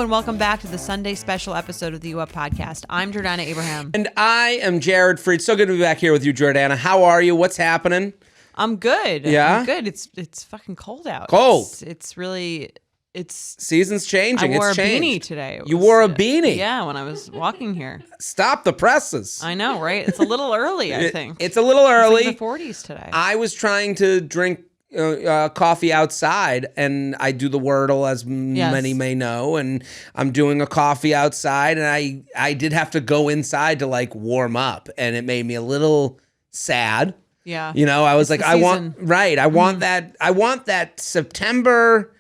and welcome back to the Sunday special episode of the U Up Podcast. I'm Jordana Abraham. And I am Jared Freed. So good to be back here with you, Jordana. How are you? What's happening? I'm good. Yeah? I'm good. It's fucking cold out. Cold. It's really... Season's changing. I wore it's a changed. beanie today. You wore a beanie? Yeah, when I was walking here. Stop the presses. I know, right? It's a little early, I think. It's a little early. It's like the 40s today. I was trying to drink coffee outside, and I do the Wordle, as many may know, and I'm doing a coffee outside, and I did have to go inside to like warm up, and it made me a little sad. Yeah. You know, I was like, I want that September,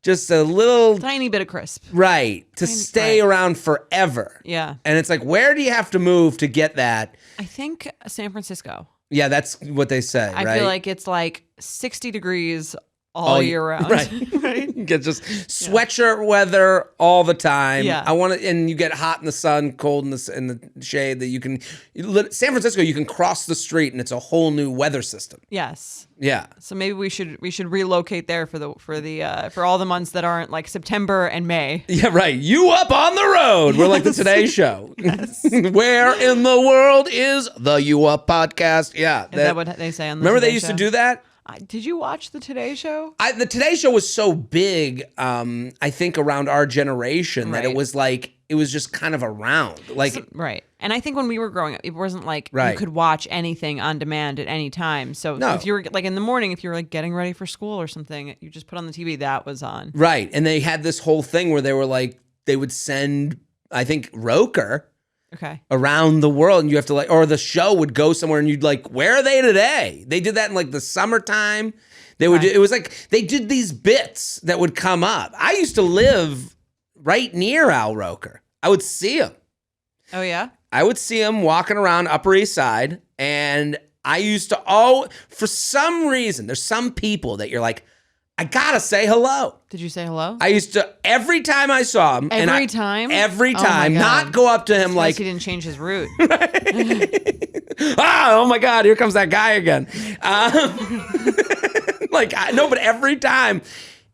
just a little tiny bit of crisp. Right. To stay around forever. Yeah. And it's like, where do you have to move to get that? I think San Francisco. Yeah, that's what they say, right? I feel like it's like 60 degrees all year round. Right. Right? You get just sweatshirt weather all the time. Yeah. And you get hot in the sun, cold in the shade. That you can, San Francisco, you can cross the street and it's a whole new weather system. Yes. Yeah. So maybe we should relocate there for all the months that aren't like September and May. Yeah, right. You up on the road. We're like the Today Show. Yes. Where in the world is the You Up podcast? Yeah. Is that what they say on the Remember Today they used Show? to do that? Did you watch the Today Show? The Today Show was so big, I think, around our generation that it was like, it was just kind of around. Right. And I think when we were growing up, it wasn't like you could watch anything on demand at any time. So if you were like in the morning, if you were like getting ready for school or something, you just put on the TV, that was on. Right. And they had this whole thing where they were like, they would send, I think, Roker around the world, and you have to like, or the show would go somewhere and you'd like, where are they today? They did that in like the summertime. They would, it was like, they did these bits that would come up. I used to live right near Al Roker. I would see him. Oh yeah? I would see him walking around Upper East Side, and I used to, for some reason, there's some people that you're like, I gotta say hello. Did you say hello? I used to, every time I saw him. Every time, not go up to him like. He didn't change his route. Oh my God, here comes that guy again. No, but every time,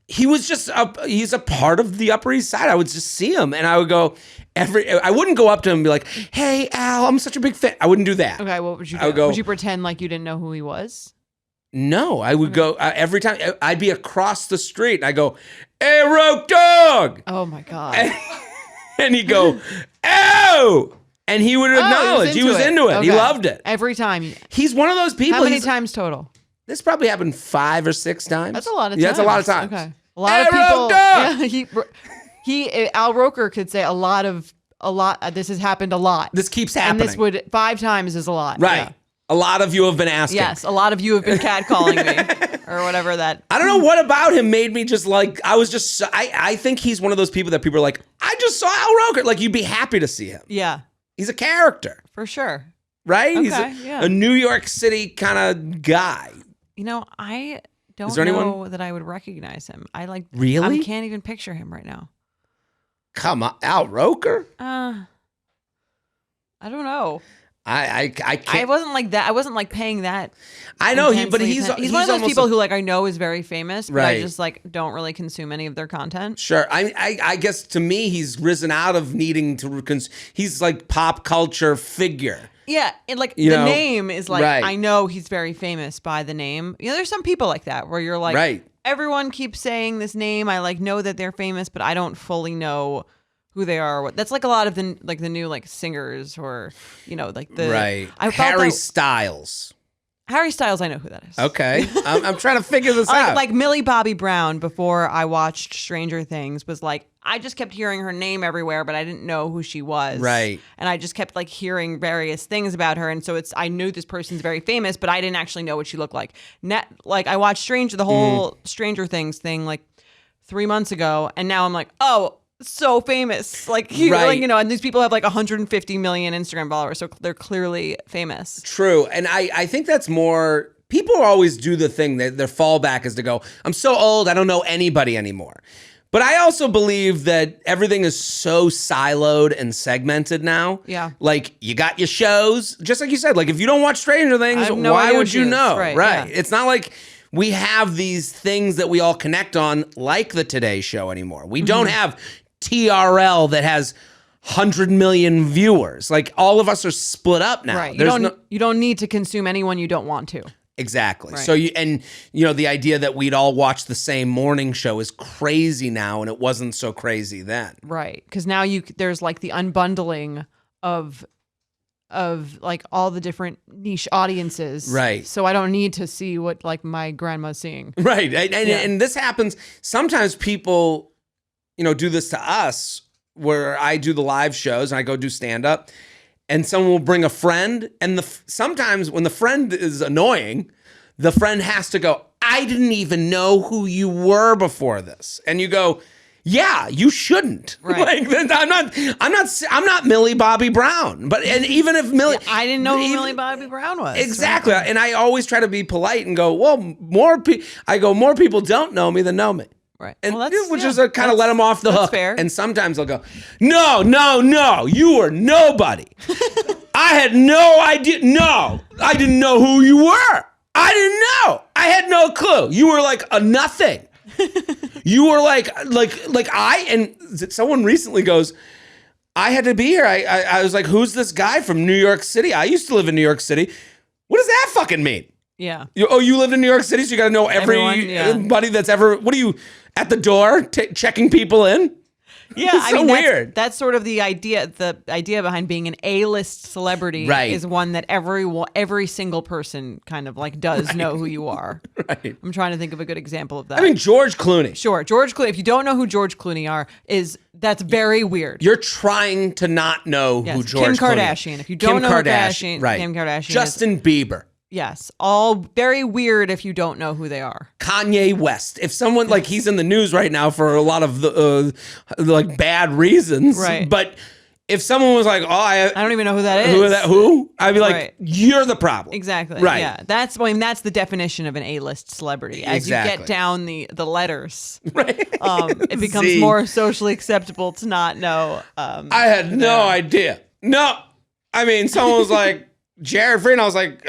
he was just, he's a part of the Upper East Side. I would just see him, and I would go, I wouldn't go up to him and be like, hey, Al, I'm such a big fan. I wouldn't do that. Okay, what would you do? Would you pretend like you didn't know who he was? No, I would go every time. I'd be across the street, and I go, "Hey, Roke Dog!" Oh my God! And he'd go, "Oh!" And he would acknowledge he was into it. Okay. He loved it every time. He's one of those people. How many times total? This probably happened 5 or 6 times. That's a lot of times. Yeah, that's a lot of times. Okay, a lot of people. Roke Dog! Yeah, Al Roker could say a lot. This has happened a lot. This keeps happening. And this would 5 times is a lot. Right. Yeah. A lot of you have been asking. Yes, a lot of you have been catcalling me or whatever that. I don't know what about him made me just like, I think he's one of those people that people are like, I just saw Al Roker. Like, you'd be happy to see him. Yeah. He's a character. For sure. Right? Okay, He's a New York City kind of guy. You know, I don't know that I would recognize him. Really? I can't even picture him right now. Come on, Al Roker? I don't know. I can't. I wasn't like that. I wasn't like paying that. I know but he's one of those people who like I know is very famous, but right. I just like don't really consume any of their content. Sure. I guess to me he's risen out of needing to. He's like pop culture figure. Yeah, and like name is like I know he's very famous by the name. You know, there's some people like that where you're like, everyone keeps saying this name. I like know that they're famous, but I don't fully know who they are. That's like a lot of the new like singers or like the Harry Styles. Harry Styles, I know who that is. Okay, I'm trying to figure this out. Like Millie Bobby Brown before I watched Stranger Things was like I just kept hearing her name everywhere, but I didn't know who she was. Right, and I just kept like hearing various things about her, and so I knew this person's very famous, but I didn't actually know what she looked like. Like I watched the whole Stranger Things thing like 3 months ago, and now I'm like, oh. So famous, and these people have like 150 million Instagram followers, so they're clearly famous. True, and I think that's more. People always do the thing that their fallback is to go, I'm so old, I don't know anybody anymore. But I also believe that everything is so siloed and segmented now. Yeah. Like, you got your shows, just like you said, like if you don't watch Stranger Things, why would you know? Right. Yeah. It's not like we have these things that we all connect on like the Today Show anymore. We don't have TRL that has 100 million viewers. Like all of us are split up now. Right. You don't need to consume anyone you don't want to. Exactly. Right. So the idea that we'd all watch the same morning show is crazy now, and it wasn't so crazy then. Right. Because now there's like the unbundling of like all the different niche audiences. Right. So I don't need to see what like my grandma's seeing. Right. And this happens. Sometimes people, do this to us where I do the live shows and I go do stand up and someone will bring a friend. And sometimes when the friend is annoying, the friend has to go, I didn't even know who you were before this. And you go, yeah, you shouldn't. Right. Like, I'm not Millie Bobby Brown. But and even if Millie, I didn't know who Millie Bobby Brown was. Exactly. Right. And I always try to be polite and go, well, more people don't know me than know me. Right. And well, which is a kind of let them off the hook. Fair. And sometimes they'll go, no, you were nobody. I had no idea. No, I didn't know who you were. I didn't know. I had no clue. You were like a nothing. You were like and someone recently goes, I had to be here. I was like, who's this guy from New York City? I used to live in New York City. What does that fucking mean? Yeah. You lived in New York City, so you got to know everybody that's ever. What are you at the door checking people in? Yeah, it's so weird. That's sort of the idea. The idea behind being an A-list celebrity is one that every single person kind of like does know who you are. Right. I'm trying to think of a good example of that. I mean, George Clooney. Sure, George Clooney. If you don't know who George Clooney that's very weird. You're trying to not know who George Kim Clooney. Kardashian. If you don't know Kim Kardashian. Justin Bieber. Yes, all very weird if you don't know who they are. Kanye West. If someone like he's in the news right now for a lot of the like bad reasons, right? But if someone was like, "Oh, I don't even know who that is," who? I'd be like, "You're the problem." Exactly. Right. Yeah. That's the definition of an A-list celebrity. As you get down the letters, right? It becomes more socially acceptable to not know. I had no idea. No, I mean, someone was like. Jared Freed, I was like,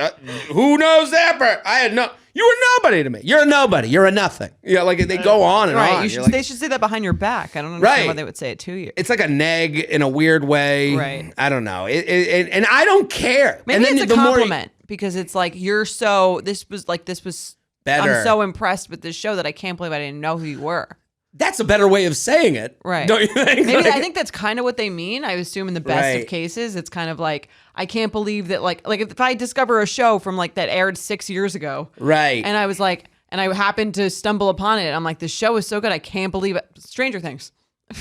who knows that part? I had you were nobody to me. You're a nobody. You're a nothing. Yeah, like they go on and on. They should say that behind your back. I don't understand why they would say it to you. It's like a neg in a weird way. Right. I don't know. And I don't care. Maybe and it's a compliment because it's like this was better. I'm so impressed with this show that I can't believe I didn't know who you were. That's a better way of saying it. Right. Don't you think? Maybe I think that's kind of what they mean. I assume in the best of cases, it's kind of like, I can't believe that like if I discover a show from like that aired 6 years ago. Right. And I was like, and I happened to stumble upon it. I'm like, this show is so good. I can't believe it. Stranger Things.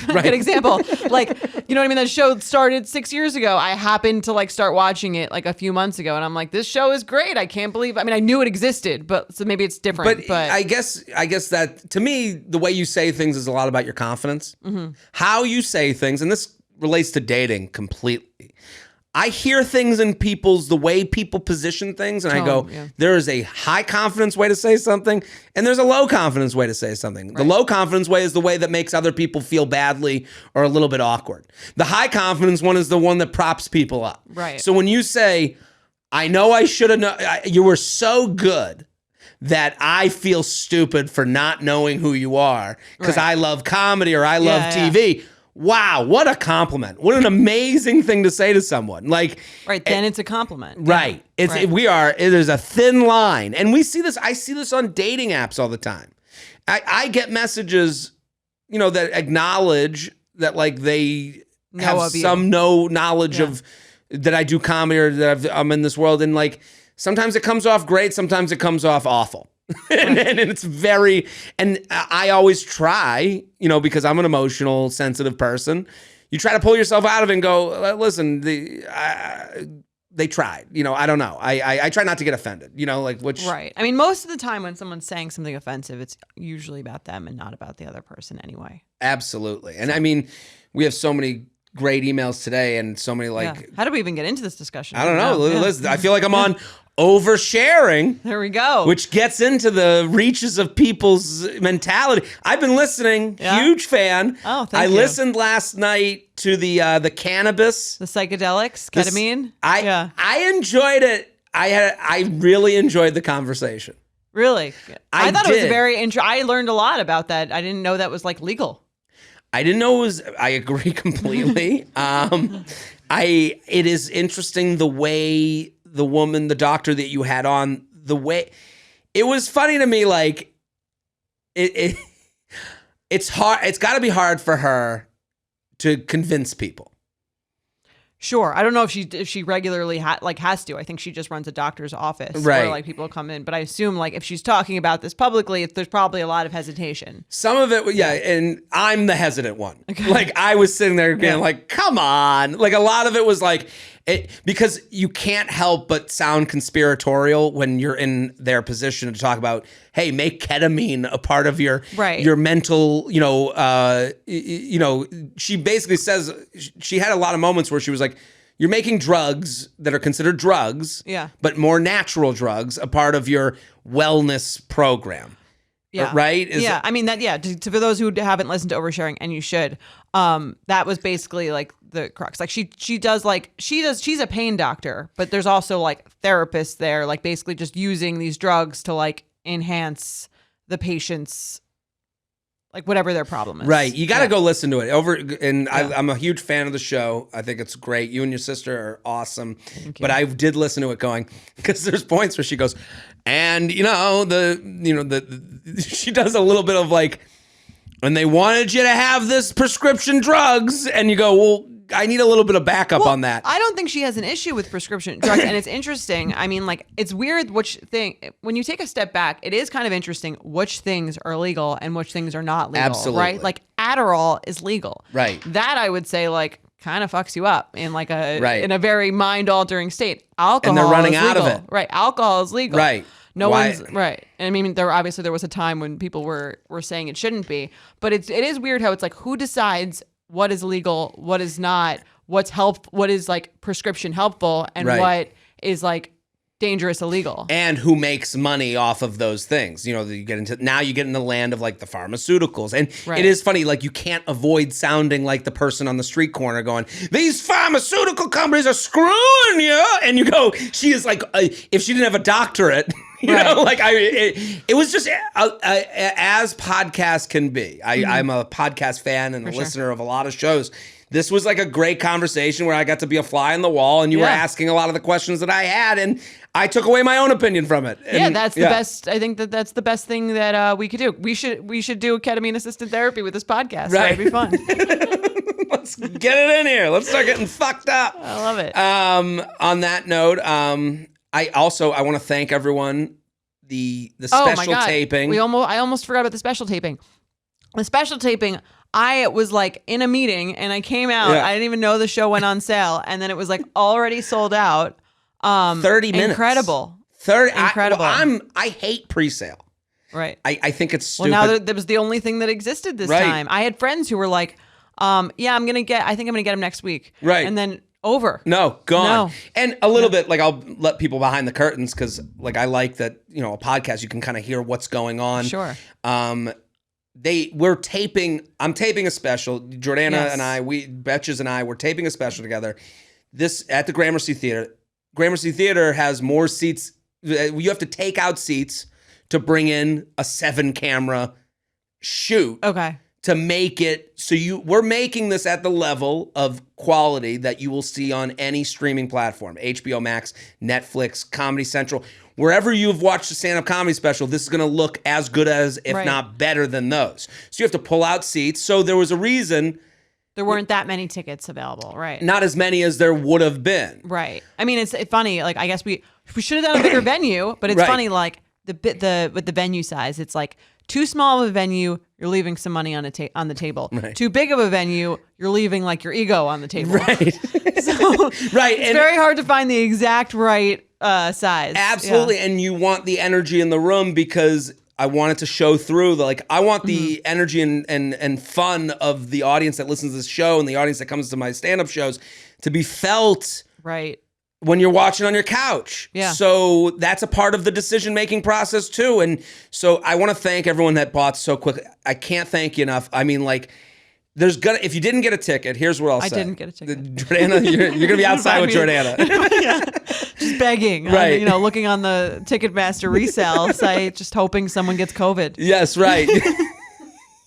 Right. Good example. Like, you know what I mean? That show started 6 years ago. I happened to like start watching it like a few months ago. And I'm like, this show is great. I can't believe, I mean, I knew it existed, but so maybe it's different. But I guess that to me, the way you say things is a lot about your confidence. Mm-hmm. How you say things, and this relates to dating completely. I hear things in the way people position things, and I go, there is a high confidence way to say something, and there's a low confidence way to say something. Right. The low confidence way is the way that makes other people feel badly or a little bit awkward. The high confidence one is the one that props people up. Right. So when you say, I know I should have known, you were so good that I feel stupid for not knowing who you are because I love comedy or I love TV. Yeah. Wow, what a compliment. What an amazing thing to say to someone. Like then it's a compliment. Right. There's a thin line. And I see this on dating apps all the time. I get messages, that acknowledge that like they have some knowledge of that I do comedy or that I'm in this world. And like sometimes it comes off great, sometimes it comes off awful. and it's and I always try, because I'm an emotional, sensitive person. You try to pull yourself out of it and go, listen, they tried. I don't know. I try not to get offended. Right. I mean, most of the time when someone's saying something offensive, it's usually about them and not about the other person anyway. Absolutely. And I mean, we have so many great emails today and so many How did we even get into this discussion? I don't know. Listen, I feel like I'm on oversharing. There we go. Which gets into the reaches of people's mentality. I've been listening. Huge fan. Oh, thank you. I listened last night to the cannabis. The psychedelics, ketamine. I enjoyed it. I really enjoyed the conversation. Really? I thought it was very I learned a lot about that. I didn't know that was like legal. I didn't know it was. I agree completely. It is interesting the way the woman, the doctor that you had on, the way it was funny to me. Like it's hard. It's got to be hard for her to convince people. Sure. I don't know if she regularly has to. I think she just runs a doctor's office right. where like people come in. But I assume like if she's talking about this publicly, there's probably a lot of hesitation. Some of it, yeah. And I'm the hesitant one. Okay. Like I was sitting there being like, come on. Like a lot of it was like, because you can't help but sound conspiratorial when you're in their position to talk about, hey, make ketamine a part of your mental, she basically says she had a lot of moments where she was like, you're making drugs that are considered drugs, but more natural drugs, a part of your wellness program. Yeah. Right? I mean, for those who haven't listened to Oversharing, and you should, that was basically like the crux. Like she's a pain doctor, but there's also like therapists there, like basically just using these drugs to like enhance the patient's, like whatever their problem is. Right. You got to go listen to it I'm a huge fan of the show. I think it's great. You and your sister are awesome. But I did listen to it going, because there's points where she goes, and she does a little bit of like, and they wanted you to have this prescription drugs, and you go, well, I need a little bit of backup on that. I don't think she has an issue with prescription drugs, and it's interesting. I mean, like, it's weird when you take a step back, it is kind of interesting which things are legal and which things are not legal. Absolutely. Right? Like, Adderall is legal. Right. That, I would say, like, kind of fucks you up in like in a very mind-altering state. Alcohol, and they're running is legal. out of it. Right. Alcohol is legal. Right. One's right. And I mean, there was a time when people were saying it shouldn't be, but it is weird how it's like, who decides what is legal, what is not, what is like prescription helpful, and what is like dangerous illegal, and who makes money off of those things. You get into the land of like the pharmaceuticals, and it is funny, like you can't avoid sounding like the person on the street corner going, these pharmaceutical companies are screwing you, and you go, she is like, if she didn't have a doctorate. It was just as podcasts can be. I'm a podcast fan and a listener of a lot of shows. This was like a great conversation where I got to be a fly on the wall, and you were asking a lot of the questions that I had, and I took away my own opinion from it. And, that's the best. I think that's the best thing that we could do. We should do ketamine assisted therapy with this podcast. Right, it'd be fun. Let's get it in here. Let's start getting fucked up. I love it. On that note, I want to thank everyone. The special taping. I almost forgot about the special taping. The special taping, I was like in a meeting and I came out. I didn't even know the show went on sale, and then it was like already sold out. 30 minutes. Incredible. Incredible. I hate pre-sale. Right. I think it's stupid. Well, now that was the only thing that existed this time. I had friends who were like, I think I'm gonna get them next week. Right. And then over. No, gone. No. And a little bit, like, I'll let people behind the curtains, because like I like that, a podcast, you can kind of hear what's going on. Sure. I'm taping a special. Jordana and I, Betches and I, we're taping a special together. This at the Gramercy Theater. Gramercy Theater has more seats. You have to take out seats to bring in a 7-camera shoot. Okay. To make it so we're making this at the level of quality that you will see on any streaming platform, HBO Max, Netflix, Comedy Central, wherever you've watched a stand-up comedy special, this is going to look as good as, if not better than those. So you have to pull out seats. So there was a reason there weren't that many tickets available, right? Not as many as there would have been. Right. I mean, it's funny. Like, I guess we should have done a bigger venue, but it's funny. Like with the venue size, it's like too small of a venue, you're leaving some money on the table. Right. Too big of a venue, you're leaving like your ego on the table. Right. It's very hard to find the exact right size. Absolutely. Yeah. And you want the energy in the room, because I want it to show through. I want the energy and fun of the audience that listens to this show and the audience that comes to my stand-up shows to be felt. Right. When you're watching on your couch. Yeah. So that's a part of the decision-making process too. And so I want to thank everyone that bought so quickly. I can't thank you enough. I mean, like, if you didn't get a ticket, here's what I'll say. I didn't get a ticket. Jordana, you're going to be outside with Jordana. Just begging. Right. Looking on the Ticketmaster resale site, just hoping someone gets COVID. Yes, right.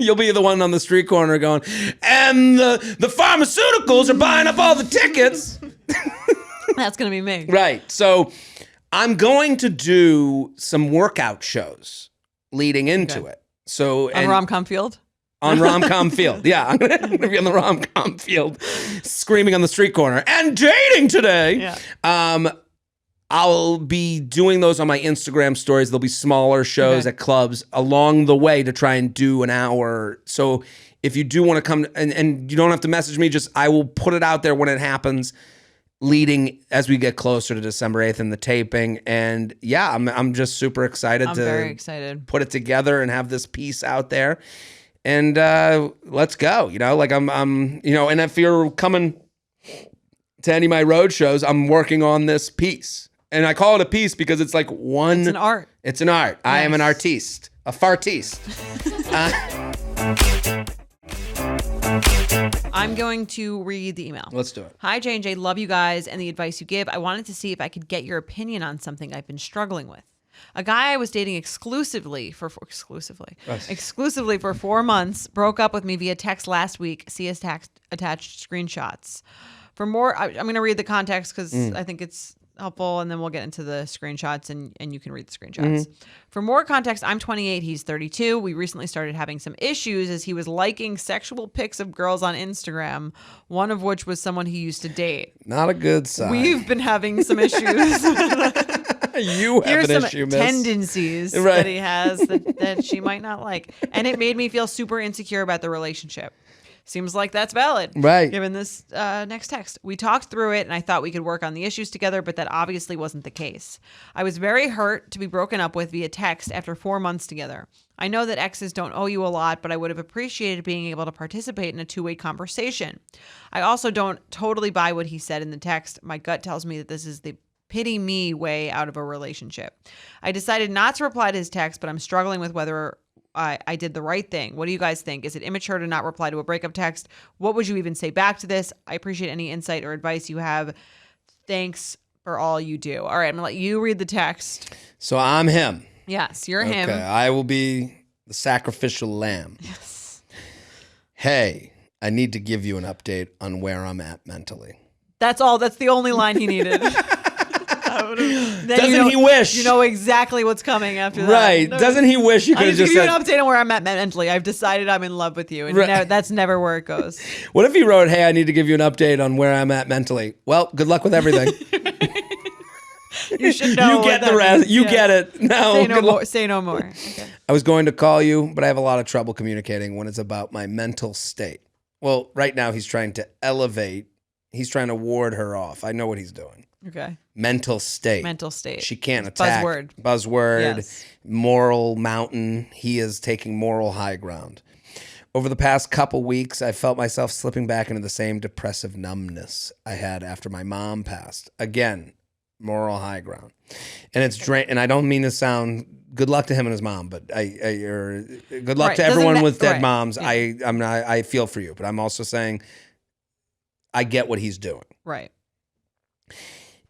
You'll be the one on the street corner going, and the pharmaceuticals are buying up all the tickets. That's going to be me. Right. So I'm going to do some workout shows leading into it. So on Rom-Com Field? On Rom-Com Field. Yeah, I'm going to be on the Rom-Com Field screaming on the street corner and dating today. Yeah. I'll be doing those on my Instagram stories. There'll be smaller shows at clubs along the way to try and do an hour. So if you do want to come, and you don't have to message me, just I will put it out there when it happens, leading as we get closer to December 8th and the taping. And yeah, I'm just super excited I'm very excited. Put it together and have this piece out there. And let's go. Like I'm and if you're coming to any of my road shows, I'm working on this piece. And I call it a piece because it's like one. It's an art. It's an art. Nice. I am an artiste, a fartiste. I'm going to read the email. Let's do it. Hi, J&J. Love you guys and the advice you give. I wanted to see if I could get your opinion on something I've been struggling with. A guy I was dating exclusively for 4 months broke up with me via text last week. See attached screenshots. For more, I'm going to read the context because I think it's helpful, and then we'll get into the screenshots and you can read the screenshots. For more context, I'm 28, he's 32. We recently started having some issues as he was liking sexual pics of girls on Instagram, one of which was someone he used to date. Not a good sign. We've been having some issues. You have Here's an some issue, miss. tendencies that he has that she might not like. And it made me feel super insecure about the relationship. Seems like that's valid. Right. Given this next text. We talked through it and I thought we could work on the issues together, but that obviously wasn't the case. I was very hurt to be broken up with via text after 4 months together. I know that exes don't owe you a lot, but I would have appreciated being able to participate in a two-way conversation. I also don't totally buy what he said in the text. My gut tells me that this is the pity me way out of a relationship. I decided not to reply to his text, but I'm struggling with whether I did the right thing. What do you guys think? Is it immature to not reply to a breakup text? What would you even say back to this? I appreciate any insight or advice you have. Thanks for all you do. All right, I'm going to let you read the text. So I'm him. Yes, you're him. Okay, I will be the sacrificial lamb. Yes. Hey, I need to give you an update on where I'm at mentally. That's all. That's the only line he needed. Doesn't he wish? You know exactly what's coming after that. Right. No, doesn't he wish you could have just said... I give you an update on where I'm at mentally. I've decided I'm in love with you. And that's never where it goes. What if he wrote, hey, I need to give you an update on where I'm at mentally? Well, good luck with everything. You should know. You get the rest. You get it. No. Say no more. Okay. I was going to call you, but I have a lot of trouble communicating when it's about my mental state. Well, right now he's trying to elevate. He's trying to ward her off. I know what he's doing. Okay. Mental state. Mental state. She can't attack. Buzzword. Yes. Moral mountain. He is taking moral high ground. Over the past couple weeks, I felt myself slipping back into the same depressive numbness I had after my mom passed. Again, moral high ground. And it's and I don't mean to sound good luck to him and his mom, but good luck to everyone with dead moms. Yeah. I feel for you, but I'm also saying I get what he's doing. Right.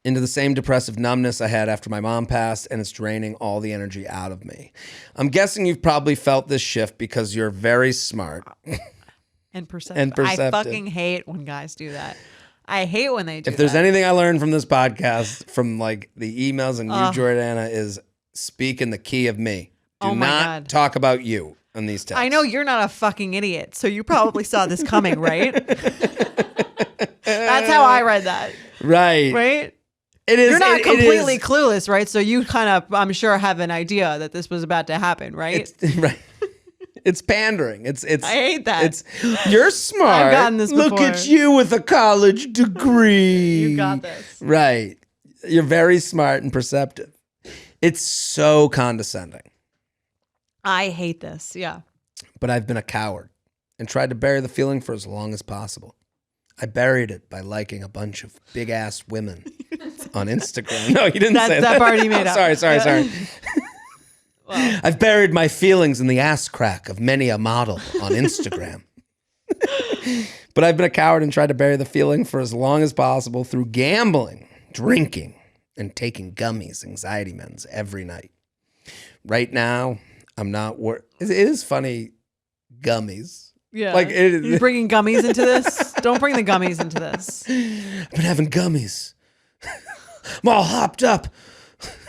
Into the same depressive numbness I had after my mom passed, and it's draining all the energy out of me. I'm guessing you've probably felt this shift because you're very smart. And perceptive. I fucking hate when guys do that. I hate when they do that. If there's anything I learned from this podcast, from like the emails and you, Jordana, is speak in the key of me. Do not talk about you on these texts. I know you're not a fucking idiot, so you probably saw this coming, right? That's how I read that. Right. Right? It is. You're not completely clueless, right? So you kind of, I'm sure, have an idea that this was about to happen, right? Right. It's pandering. It's. I hate that. You're smart. I've gotten this before. Look at you with a college degree. You got this. Right. You're very smart and perceptive. It's so condescending. I hate this. Yeah. But I've been a coward and tried to bury the feeling for as long as possible. I buried it by liking a bunch of big ass women on Instagram. No, you didn't say that. That part he made up. Sorry. Well. I've buried my feelings in the ass crack of many a model on Instagram. But I've been a coward and tried to bury the feeling for as long as possible through gambling, drinking, and taking gummies, anxiety meds every night. Right now, I'm not it is funny. gummies. Yeah. Like you're bringing gummies into this? Don't bring the gummies into this. I've been having gummies. I'm all hopped up.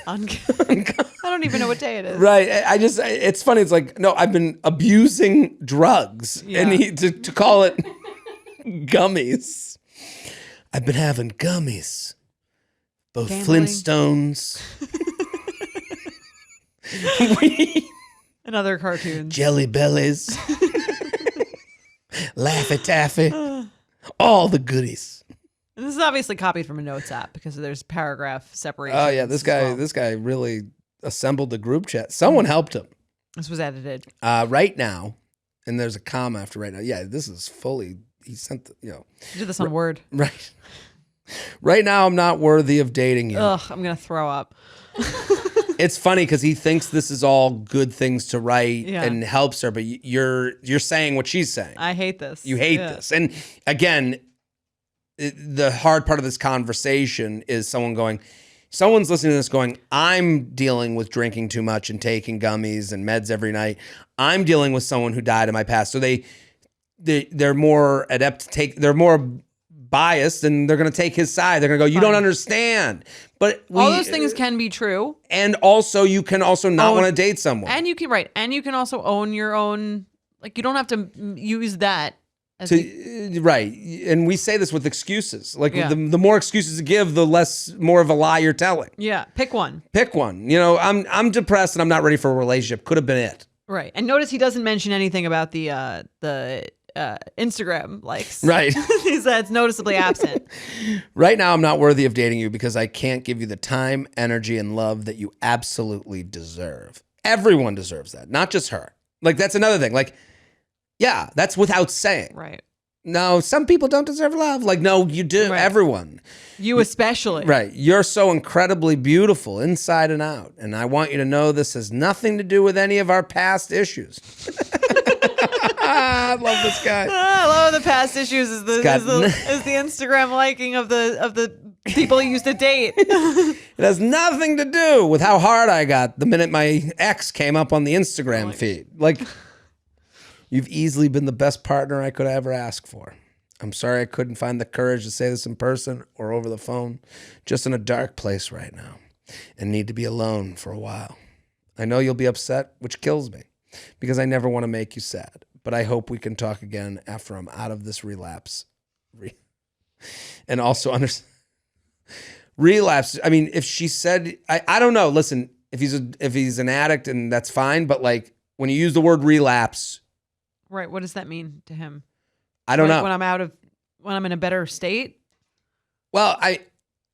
I don't even know what day it is. Right. It's funny. It's like, no, I've been abusing drugs. Yeah. And to call it gummies. I've been having gummies. Both gambling. Flintstones. And other cartoons. Jelly Bellies. Laffy Taffy. All the goodies. And this is obviously copied from a notes app because there's paragraph separation. Oh yeah, this guy really assembled the group chat. Someone helped him. This was edited. Right now, and there's a comma after right now. Yeah, this is fully. He sent He did this on Word. Right. Right now, I'm not worthy of dating you. Ugh, I'm gonna throw up. It's funny because he thinks this is all good things to write and helps her, but you're saying what she's saying. I hate this. You hate this, and again. The hard part of this conversation is someone's listening to this going, I'm dealing with drinking too much and taking gummies and meds every night. I'm dealing with someone who died in my past. So they're more adept to they're more biased and they're going to take his side. They're going to go, you don't understand. But all those things can be true. And also you can also not want to date someone. And you can also own your own, like you don't have to use that. Right. And we say this with excuses. Like the more excuses you give, the more of a lie you're telling. Yeah. Pick one. You know, I'm depressed and I'm not ready for a relationship. Could have been it. Right. And notice he doesn't mention anything about the Instagram likes. Right. He said it's noticeably absent. Right now, I'm not worthy of dating you because I can't give you the time, energy, and love that you absolutely deserve. Everyone deserves that, not just her. Like, that's another thing. Like, yeah, that's without saying. Right. No, some people don't deserve love. Like, no, you do. Right. Everyone. You especially. Right. You're so incredibly beautiful inside and out. And I want you to know this has nothing to do with any of our past issues. I love this guy. I love the past issues is the Instagram liking of the people you used to date. It has nothing to do with how hard I got the minute my ex came up on the Instagram feed. Like... You've easily been the best partner I could ever ask for. I'm sorry I couldn't find the courage to say this in person or over the phone. Just in a dark place right now and need to be alone for a while. I know you'll be upset, which kills me because I never want to make you sad. But I hope we can talk again after I'm out of this relapse. And also understand. Relapse. I mean, if she said, I don't know. Listen, if he's an addict and that's fine. But like when you use the word relapse. Right. What does that mean to him? I don't know. When I'm in a better state? Well, I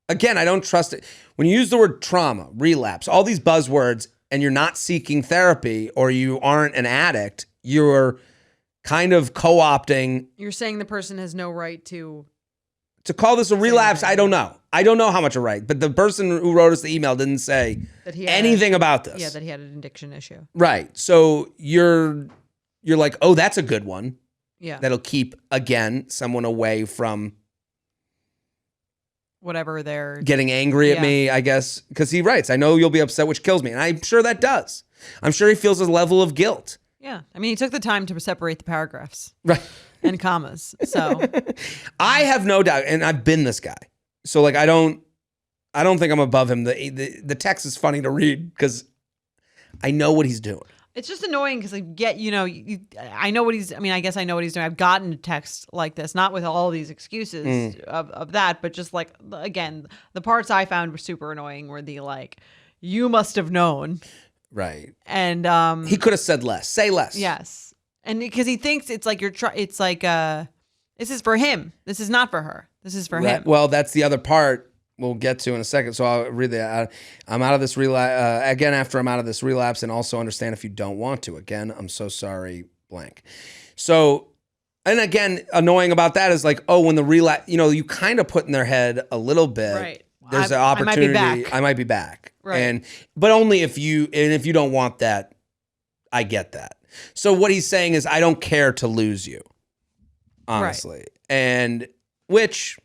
don't trust it. When you use the word trauma, relapse, all these buzzwords, and you're not seeking therapy or you aren't an addict, you're kind of co-opting. You're saying the person has no right to call this a relapse. I don't know. I don't know how much a right, but the person who wrote us the email didn't say anything about this. Yeah, that he had an addiction issue. Right. So you're like, oh, that's a good one. Yeah. That'll keep, again, someone away from whatever they're getting angry at me, I guess. Because he writes, I know you'll be upset, which kills me. And I'm sure that does. I'm sure he feels a level of guilt. Yeah. I mean, he took the time to separate the paragraphs. Right. And commas. So I have no doubt, and I've been this guy. So like I don't think I'm above him. The text is funny to read because I know what he's doing. It's just annoying because I get, I know what I guess I know what he's doing. I've gotten a text like this, not with all these excuses of that, but just like, again, the parts I found were super annoying were the like, you must have known. Right. And he could have said less. Say less. Yes. And because he thinks it's like it's like, this is for him. This is not for her. This is for him. Well, that's the other part. We'll get to in a second. So I'll read that. I'm out of this relapse again after I'm out of this relapse, and also understand if you don't want to. Again, I'm so sorry, blank. So, and again, annoying about that is like, oh, when the relapse, you kind of put in their head a little bit. Right. There's an opportunity. I might be back. Right. But only if you don't want that, I get that. So what he's saying is, I don't care to lose you, honestly, right. And which.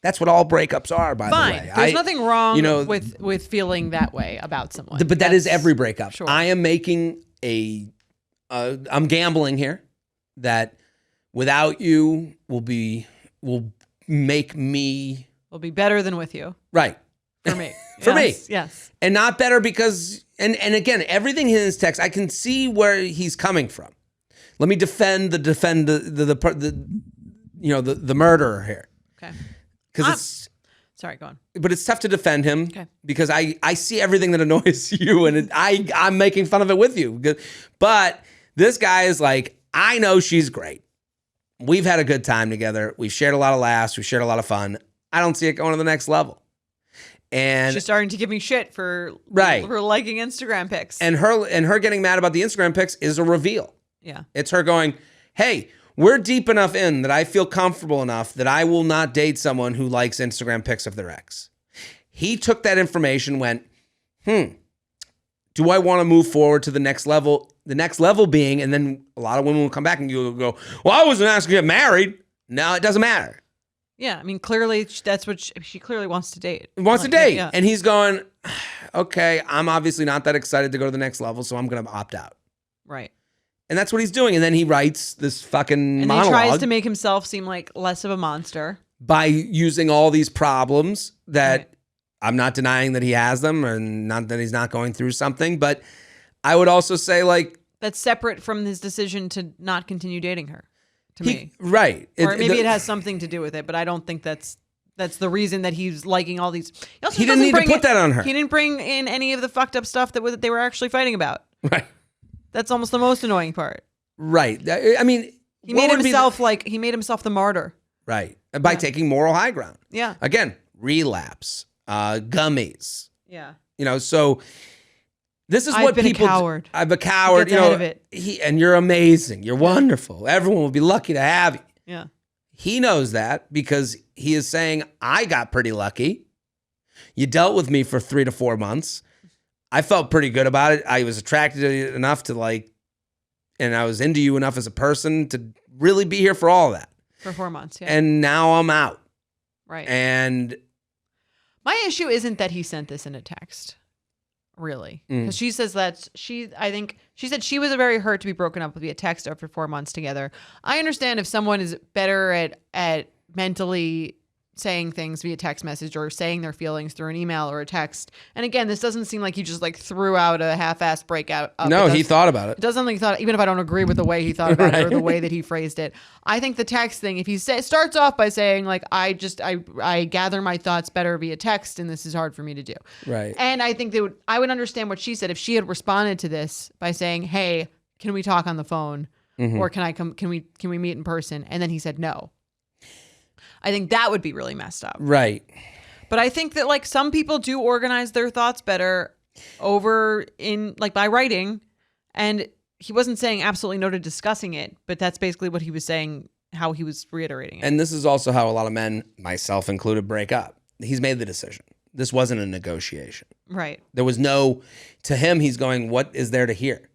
That's what all breakups are, by the way. There's nothing wrong with feeling that way about someone. But that is every breakup. Sure. I am making I'm gambling here. that without you will make me will be better than with you. Right. For me. For me. Yes. And not better because and again, everything in his text, I can see where he's coming from. Let me defend the murderer here. Okay. Because it's sorry, go on. But it's tough to defend him because I see everything that annoys you and I'm making fun of it with you. But this guy is like, I know she's great. We've had a good time together. We've shared a lot of laughs. We've shared a lot of fun. I don't see it going to the next level. And she's starting to give me shit for liking Instagram pics. And her getting mad about the Instagram pics is a reveal. Yeah. It's her going, hey, we're deep enough in that I feel comfortable enough that I will not date someone who likes Instagram pics of their ex. He took that information, went, do I want to move forward to the next level? The next level being, and then a lot of women will come back and you'll go, well, I wasn't asking to get married. No, it doesn't matter. Yeah, I mean, clearly that's what she clearly wants to date. Wants to date. Yeah. And he's going, okay, I'm obviously not that excited to go to the next level, so I'm going to opt out. Right. And that's what he's doing. And then he writes this fucking monologue. And he tries to make himself seem like less of a monster. By using all these problems that I'm not denying that he has them and not that he's not going through something. But I would also say like. That's separate from his decision to not continue dating her. To me. Right. Or maybe it has something to do with it, but I don't think that's the reason that he's liking all these. He didn't need to put that on her. He didn't bring in any of the fucked up stuff that they were actually fighting about. Right. That's almost the most annoying part. Right. I mean, he made himself the martyr. Right. By taking moral high ground. Yeah. Again, relapse, gummies. Yeah. So this is what people. I'm a coward. And you're amazing. You're wonderful. Everyone will be lucky to have you. Yeah. He knows that because he is saying, I got pretty lucky. You dealt with me for 3 to 4 months. I felt pretty good about it. I was attracted to you enough to and I was into you enough as a person to really be here for all of that. For 4 months, yeah. And now I'm out. Right. And my issue isn't that he sent this in a text. Really, because she says I think she said she was very hurt to be broken up via text after 4 months together. I understand if someone is better at mentally saying things via text message or saying their feelings through an email or a text. And again, this doesn't seem like he just threw out a half-assed breakout. No, he thought about it. It doesn't like thought, even if I don't agree with the way he thought about it or the way that he phrased it. I think the text thing, if he starts off by saying like, I gather my thoughts better via text and this is hard for me to do. Right. And I think I would understand what she said if she had responded to this by saying, hey, can we talk on the phone? Or can we meet in person? And then he said no. I think that would be really messed up. Right. But I think that some people do organize their thoughts better by writing. And he wasn't saying absolutely no to discussing it, but that's basically what he was saying, how he was reiterating it. And this is also how a lot of men, myself included, break up. He's made the decision. This wasn't a negotiation. Right. There was to him, he's going, what is there to hear?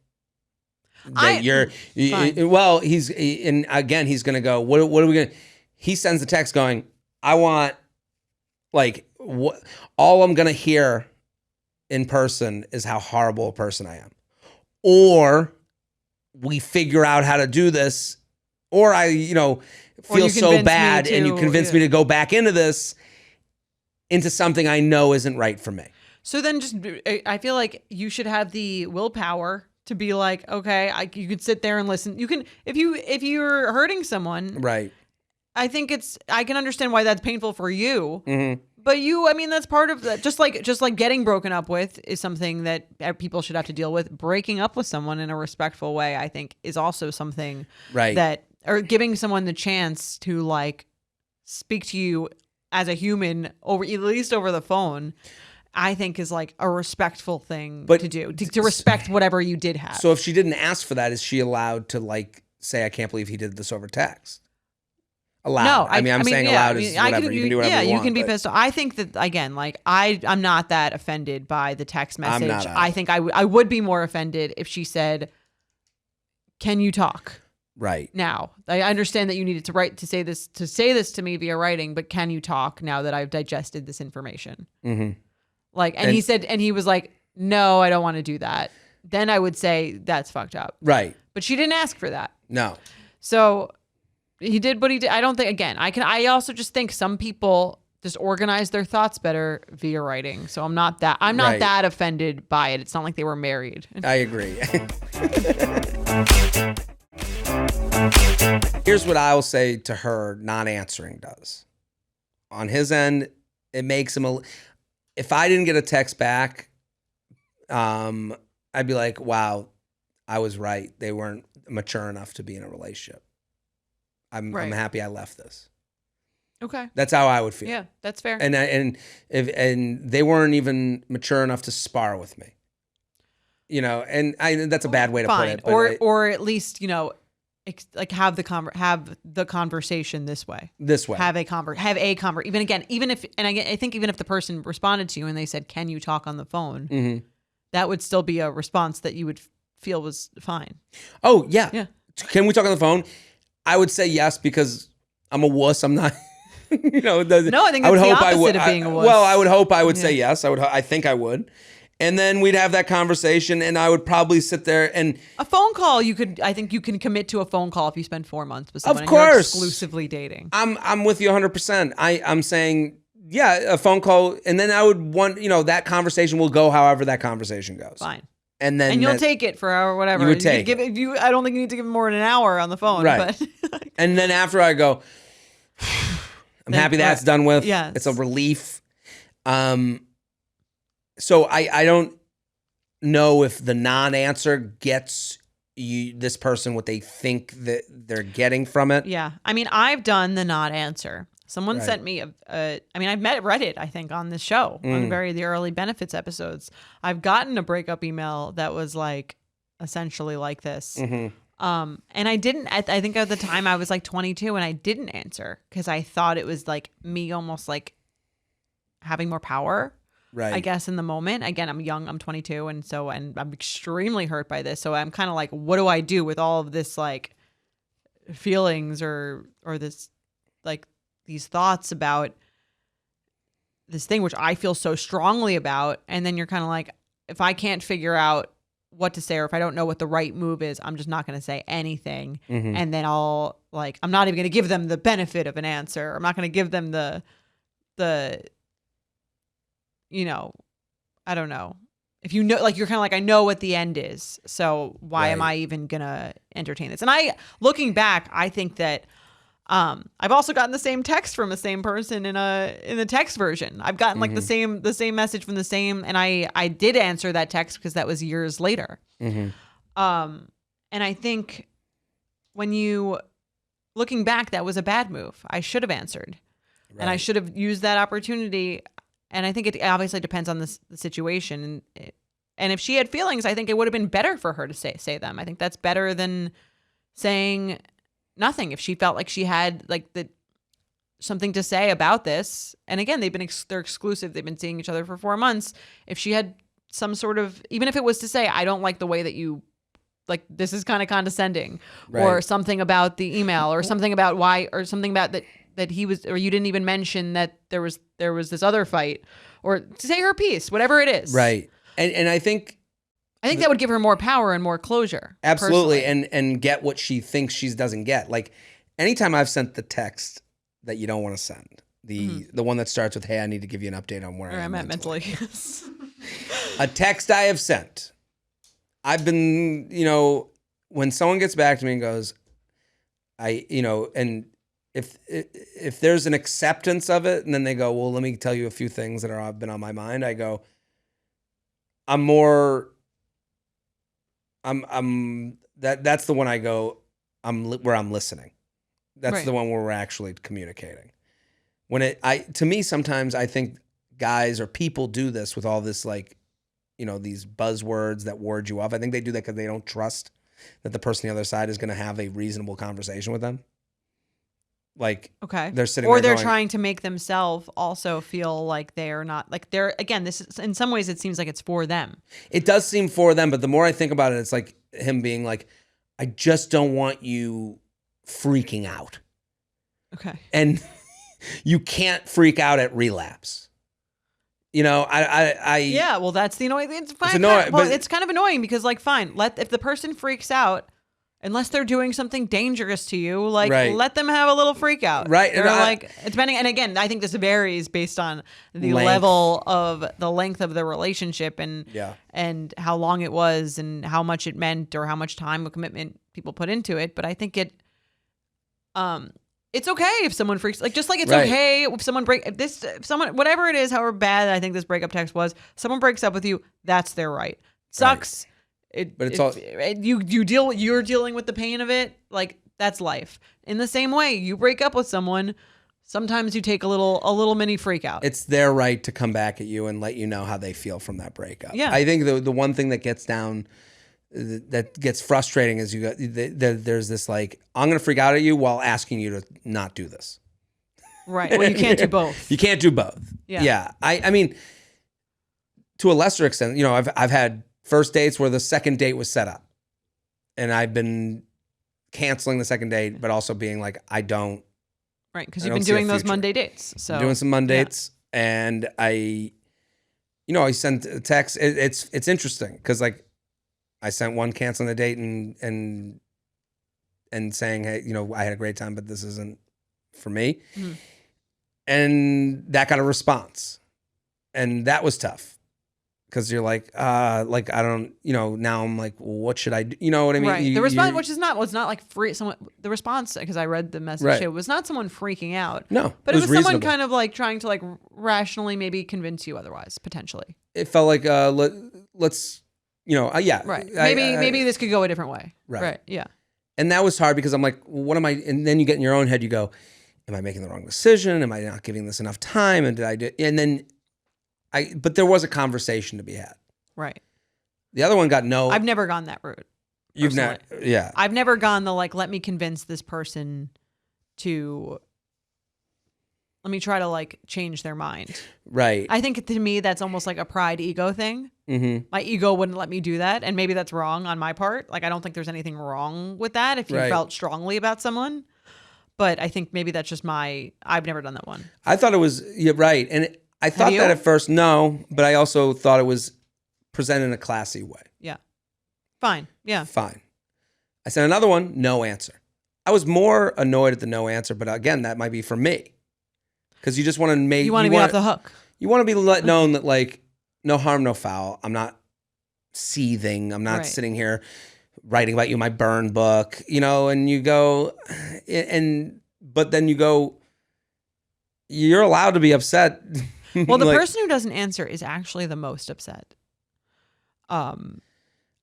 He's going to go, what are we going to, he sends the text going, I want, all I'm going to hear in person is how horrible a person I am. Or we figure out how to do this, or I, feel so bad and you convince me to go back into something I know isn't right for me. So then I feel like you should have the willpower to be like, okay, you could sit there and listen. You can, if you're hurting someone. Right. I think I can understand why that's painful for you, but that's part of that. Just like getting broken up with is something that people should have to deal with. Breaking up with someone in a respectful way, I think, is also something or giving someone the chance to speak to you as a human at least over the phone, I think is a respectful thing to do, to respect whatever you did have. So if she didn't ask for that, is she allowed to say, I can't believe he did this over text? Allowed. No, I'm saying allowed is whatever. You can do whatever you want. Yeah, you can be pissed off. I think that, again, I'm not that offended by the text message. I think I would be more offended if she said, can you talk? Right. Now, I understand that you needed to say this to me via writing, but can you talk now that I've digested this information? Mm-hmm. He said, and he was like, no, I don't want to do that. Then I would say that's fucked up. Right. But she didn't ask for that. No. So he did what he did. I don't think, again, I also just think some people just organize their thoughts better via writing. So I'm not that offended by it. It's not like they were married. I agree. Here's what I'll say to her not answering does. On his end, it makes him if I didn't get a text back, I'd be like, wow, I was right. They weren't mature enough to be in a relationship. I'm happy I left this. Okay. That's how I would feel. Yeah, that's fair. And they weren't even mature enough to spar with me. That's a bad way to put it. Or at least, like have the conversation this way. Have a conversation. Even if I think even if the person responded to you and they said, "Can you talk on the phone?" Mm-hmm. That would still be a response that you would feel was fine. Oh yeah. Yeah. Can we talk on the phone? I would say yes because I'm a wuss. I'm not. No, I think that's the opposite of being a wuss. Well, I would hope I would say yes. I think I would. And then we'd have that conversation, and I would probably sit there and a phone call. I think you can commit to a phone call if you spend 4 months with someone. Of course, and you're exclusively dating. I'm with you 100%. I'm saying a phone call, and then I would want that conversation will go however that conversation goes. Fine. And you'll take it for hour whatever. You would take it. I don't think you need to give more than an hour on the phone. Right. But and then after I go, I'm happy that's done with. Yeah. It's a relief. So I don't know if the non-answer gets this person what they think that they're getting from it. Yeah. I mean, I've done the not answer. Someone sent me I've read it, I think, on this show, on the early benefits episodes. I've gotten a breakup email that was like essentially like this. Mm-hmm. And I didn't, I think at the time I was like 22 and I didn't answer because I thought it was like me almost like having more power. Right. I guess in the moment. Again, I'm young, I'm 22. And I'm extremely hurt by this. So I'm kind of like, what do I do with all of this like feelings or this like these thoughts about this thing, which I feel so strongly about. And then you're kind of like, if I can't figure out what to say, or if I don't know what the right move is, I'm just not going to say anything. Mm-hmm. And then I'm not even going to give them the benefit of an answer. I'm not going to give them the, I don't know. If you're kind of like, I know what the end is. So why am I even going to entertain this? And looking back, I think that, I've also gotten the same text from the same person in the text version. I've gotten like the same message from the same, and I did answer that text because that was years later. Mm-hmm. And I think looking back, that was a bad move. I should have answered, and I should have used that opportunity. And I think it obviously depends on the situation. And if she had feelings, I think it would have been better for her to say them. I think that's better than saying nothing. If she felt like she had like something to say about this, and again, they're exclusive. They've been seeing each other for 4 months. If she had some sort of, even if it was to say, I don't like the way that you, like, this is kind of condescending, or something about the email, or something about why, or something about that he was, or you didn't even mention that there was this other fight, or to say her piece, whatever it is. Right. And I think that would give her more power and more closure. Absolutely. And get what she thinks she doesn't get. Like, anytime I've sent the text that you don't want to send, the one that starts with, hey, I need to give you an update on where I'm at mentally. A text I have sent. I've been, when someone gets back to me and goes, and if there's an acceptance of it, and then they go, well, let me tell you a few things that have been on my mind. I go, that's the one I go, where I'm listening. That's the one where we're actually communicating. To me, sometimes I think guys or people do this with all this, like, these buzzwords that ward you off. I think they do that because they don't trust that the person on the other side is going to have a reasonable conversation with them. Like, okay, they're sitting, or they're trying to make themselves also feel like they're not, like, they're, again, this is, in some ways it seems like it's for them. It does seem for them, but the more I think about it, it's like him being like, I just don't want you freaking out. Okay. And you can't freak out at relapse. Yeah, well, that's the annoying thing. It's fine. It's annoying, but it's kind of annoying because, like, fine, if the person freaks out, unless they're doing something dangerous to you, like Right. let them have a little freak out. Right. They're like, depending, and again, I think this varies based on the level of the length of the relationship and how long it was and how much it meant or how much time or commitment people put into it. But I think it's okay if someone freaks, like, just like it's okay if someone whatever it is, however bad I think this breakup text was, someone breaks up with you, that's their right. Sucks. Right. But it's all you're dealing with the pain of it. Like, that's life. In the same way, you break up with someone, sometimes you take a little mini freak out. It's their right to come back at you and let you know how they feel from that breakup. Yeah. I think the one thing that gets frustrating is there's this like, I'm going to freak out at you while asking you to not do this. Right. Well, you can't do both. You can't do both. Yeah. I mean, to a lesser extent, I've had first dates where the second date was set up and I've been canceling the second date, but also being like, I don't. Right. Because you've been doing those Monday dates. So doing some Monday dates and I sent a text. It's interesting because like I sent one canceling the date and saying, hey, I had a great time, but this isn't for me. Mm-hmm. And that got a response. And that was tough. Because you're like I don't, now I'm like, well, what should I do? You know what I mean? Right. The response, which was not like free. The response, because I read the message, it was not someone freaking out. No, but it was someone kind of like trying to like rationally maybe convince you otherwise, potentially. It felt like let's, yeah. Right. Maybe this could go a different way. Right. Yeah. And that was hard because I'm like, well, what am I? And then you get in your own head, you go, am I making the wrong decision? Am I not giving this enough time? And did I do? And then. But there was a conversation to be had. Right. The other one got no. I've never gone that route. You've never, yeah. I've never gone the like, let me convince this person let me try to like change their mind. Right. I think to me, that's almost like a pride ego thing. Mm-hmm. My ego wouldn't let me do that. And maybe that's wrong on my part. Like, I don't think there's anything wrong with that if you felt strongly about someone. But I think maybe that's just I've never done that one. I thought it was, right. And I thought that at first, no, but I also thought it was presented in a classy way. Yeah. Fine. Yeah. Fine. I sent another one, no answer. I was more annoyed at the no answer, but again, that might be for me. Because you just want to make... You want to be off the hook. You want to be let known that, like, no harm, no foul. I'm not seething. I'm not sitting here writing about you in my burn book, and you go... But then you go, you're allowed to be upset. Well, the person who doesn't answer is actually the most upset. And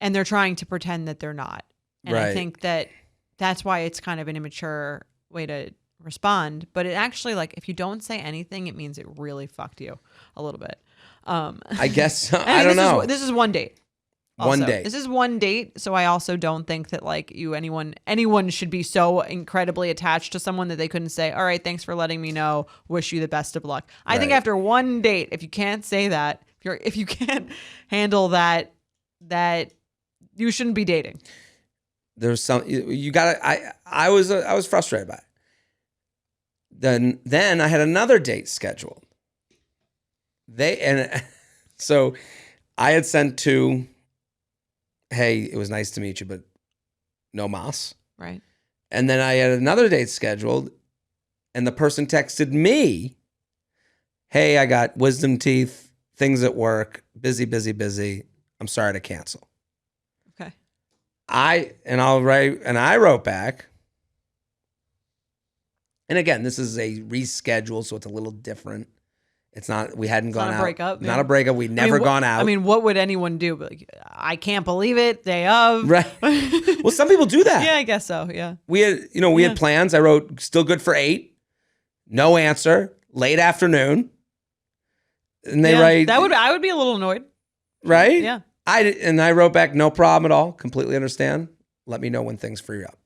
they're trying to pretend that they're not. And I think that's why it's kind of an immature way to respond. But it actually, like, if you don't say anything, it means it really fucked you a little bit. I guess so. I don't know. This is one date. Also, one date. This is one date, so I also don't think that like anyone should be so incredibly attached to someone that they couldn't say, "All right, thanks for letting me know. Wish you the best of luck." I think after one date, if you can't say that, if you can't handle that you shouldn't be dating. There's some you got to I was frustrated by it. Then I had another date scheduled. So I had sent to, hey, it was nice to meet you, but no mas. Right. And then I had another date scheduled, and the person texted me, hey, I got wisdom teeth, things at work, busy. I'm sorry to cancel. Okay. I wrote back. And again, this is a reschedule, so it's a little different. It's not, we hadn't gone out. Breakup, not a breakup. We'd never gone out. I mean, what would anyone do? Like, I can't believe it. Day of. Right. Well, some people do that. Yeah, I guess so. Yeah. We had plans. I wrote still good for 8. No answer. Late afternoon. And they write. I would be a little annoyed. Right? Yeah. I wrote back, no problem at all. Completely understand. Let me know when things free up.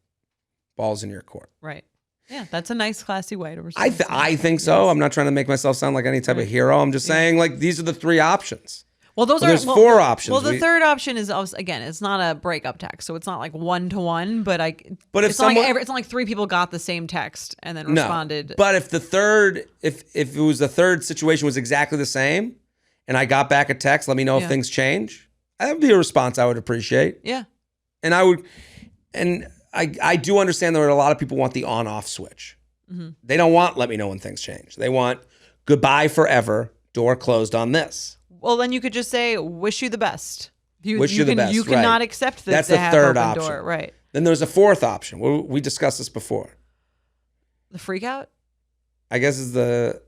Ball's in your court. Right. Yeah, that's a nice, classy way to respond. I think so. Yes. I'm not trying to make myself sound like any type of hero. I'm just saying, like, these are the 3 options. Well, there's 4 options. Well, the third option is, again, it's not a breakup text, so it's not like 1-to-1. But it's not like 3 people got the same text and then responded. No. But if the third, if it was the third situation was exactly the same, and I got back a text, let me know if things change. That would be a response I would appreciate. Yeah. And I would, and I do understand that a lot of people want the on-off switch. Mm-hmm. They don't want let me know when things change. They want goodbye forever, door closed on this. Well, then you could just say, wish you the best. Wish you the best. You cannot accept That's the third option. Door. Right. Then there's a fourth option. We discussed this before. The freak out? I guess is the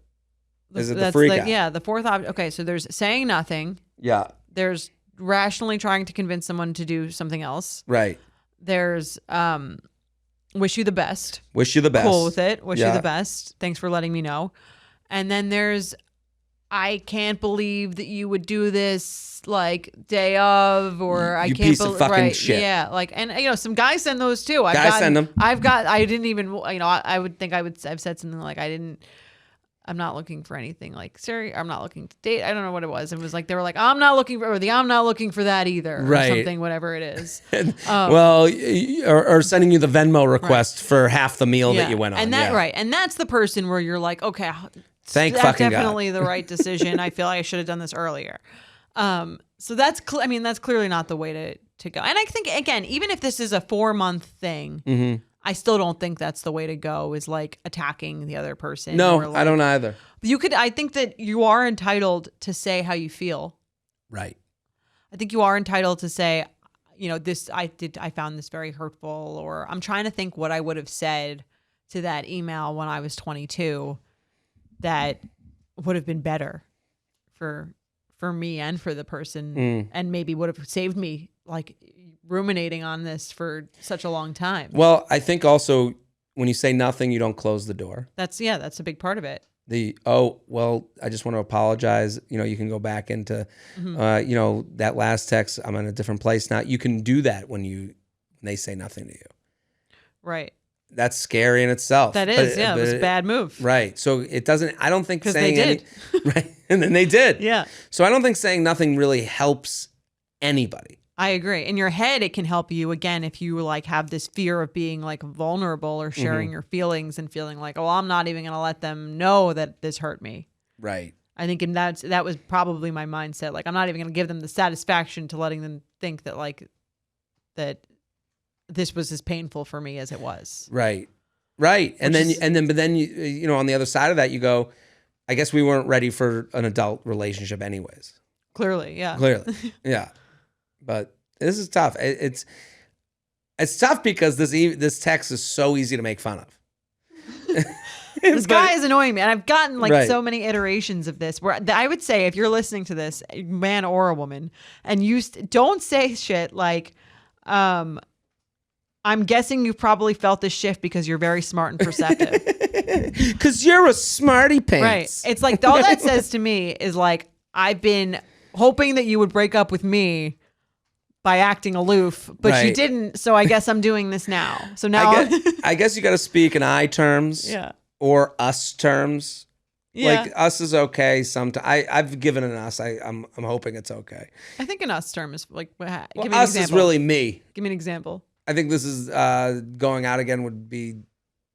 freak out? Yeah, the fourth option. Okay, so there's saying nothing. Yeah. There's rationally trying to convince someone to do something else. Right. There's wish you the best. Wish you the best. Cool with it. Wish you the best. Thanks for letting me know. And then there's I can't believe that you would do this like day of, or I can't piece of fucking shit. Yeah, like, and some guys send those too. Guys send them. I didn't even, I would think I've said something like I'm not looking for anything like serious. I'm not looking to date. I don't know what it was. It was like they were like, I'm not looking for that either, right? Or something, whatever it is. Well, or sending you the Venmo request for half the meal that you went on, and right, and that's the person where you're like, okay. That's definitely the right decision. I feel like I should have done this earlier. So that's clearly not the way to go. And I think, again, even if this is a 4-month thing, mm-hmm. I still don't think that's the way to go, is like attacking the other person. No, I don't either. I think that you are entitled to say how you feel. Right. I think you are entitled to say, I found this very hurtful, or I'm trying to think what I would have said to that email when I was 22 that would have been better for me and for the person, and maybe would have saved me like ruminating on this for such a long time. Well, I think also when you say nothing, you don't close the door. That's a big part of it. I just want to apologize. You can go back into, that last text. I'm in a different place now. You can do that when they say nothing to you. Right. That's scary in itself. That is, it was a bad move. Right. So it doesn't, I don't think saying they did. Right. And then they did. Yeah. So I don't think saying nothing really helps anybody. I agree. In your head, it can help you, again, if you like have this fear of being like vulnerable or sharing your feelings and feeling like, oh, I'm not even going to let them know that this hurt me. Right. I think that was probably my mindset. Like, I'm not even going to give them the satisfaction to letting them think that that this was as painful for me as it was. Right. Right. But then you on the other side of that, you go, I guess we weren't ready for an adult relationship anyways. Clearly. Yeah. Yeah. But this is tough. It's tough because this text is so easy to make fun of. This guy is annoying me. And I've gotten so many iterations of this where I would say, if you're listening to this, man or a woman, and you don't say shit like, I'm guessing you've probably felt this shift because you're very smart and perceptive. Because you're a smarty pants. Right. It's like, all that says to me is like, I've been hoping that you would break up with me by acting aloof, but you didn't. So I guess I'm doing this now. So now I guess you got to speak in I terms, or us terms. Yeah. Like us is okay. Sometimes I've given an us. I'm hoping it's okay. I think an us term is like, give me an us example. Is really me. Give me an example. I think this is going out again would be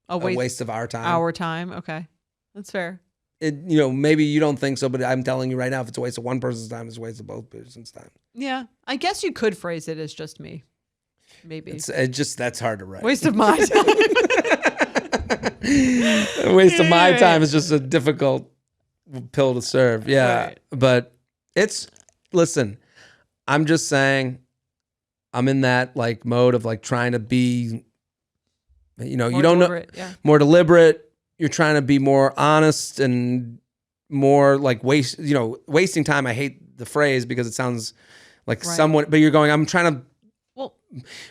a waste of our time. Our time. Okay. That's fair. Maybe you don't think so, but I'm telling you right now, if it's a waste of one person's time, it's a waste of both person's time. Yeah. I guess you could phrase it as just me. Maybe. That's hard to write. Waste of my time. A waste of my time is just a difficult pill to serve. Yeah. Right. But listen, I'm just saying, I'm in that like mode of like trying to be, you don't know, more deliberate. You're trying to be more honest and more like wasting time. I hate the phrase because it sounds like someone, but you're going, I'm trying to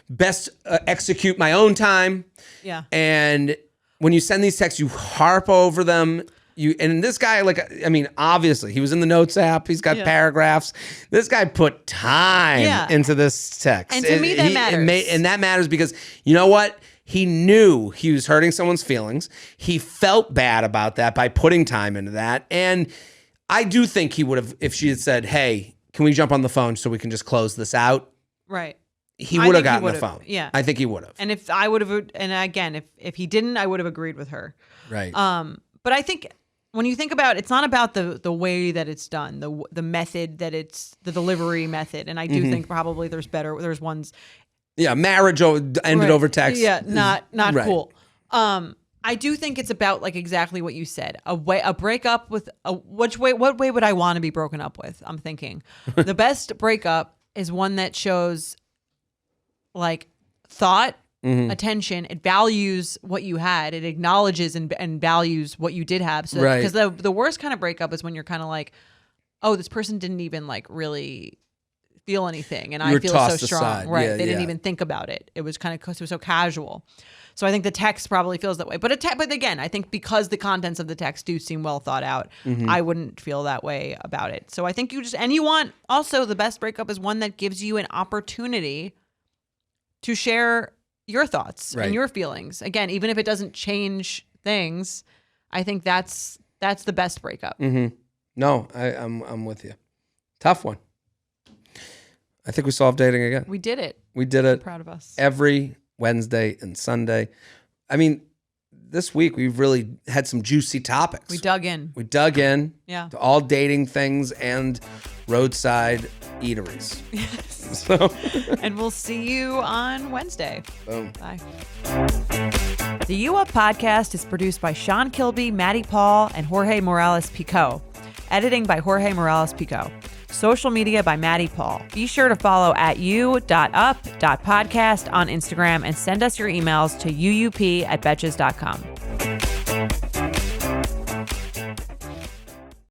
best execute my own time. Yeah. And when you send these texts, you harp over them. And this guy, obviously, he was in the Notes app. He's got paragraphs. This guy put time into this text. And to me, that matters. And that matters because, you know what? He knew he was hurting someone's feelings. He felt bad about that by putting time into that. And I do think he would have, if she had said, hey, can we jump on the phone so we can just close this out? Right. He would have gotten the phone. Yeah. I think he would have. And if I would have, and again, if he didn't, I would have agreed with her. Right. But I think when you think about it, it's not about the way that it's done, the method that it's the delivery method. And I do think probably there's ones. Yeah, marriage ended over text. Yeah, not right. Cool. I do think it's about like exactly what you said. A breakup with what way would I want to be broken up with? I'm thinking the best breakup is one that shows like thought, attention. It values what you had. It acknowledges and values what you did have. So because the worst kind of breakup is when you're kind of like, oh, this person didn't even like really feel anything, and I feel so strong. Aside. Right? They didn't even think about it. It was so casual. So I think the text probably feels that way. But again, I think because the contents of the text do seem well thought out, I wouldn't feel that way about it. So I think you want also the best breakup is one that gives you an opportunity to share your thoughts and your feelings. Again, even if it doesn't change things, I think that's the best breakup. Mm-hmm. No, I'm with you. Tough one. I think we solved dating again. We did it. I'm proud of us. Every Wednesday and Sunday. I mean, this week we've really had some juicy topics. We dug in. Yeah. To all dating things and roadside eateries. Yes. So. And we'll see you on Wednesday. Boom. Bye. The U Up podcast is produced by Sean Kilby, Maddie Paul, and Jorge Morales-Pico. Editing by Jorge Morales-Pico. Social media by Maddie Paul. Be sure to follow at u.up.podcast on Instagram and send us your emails to uup@betches.com.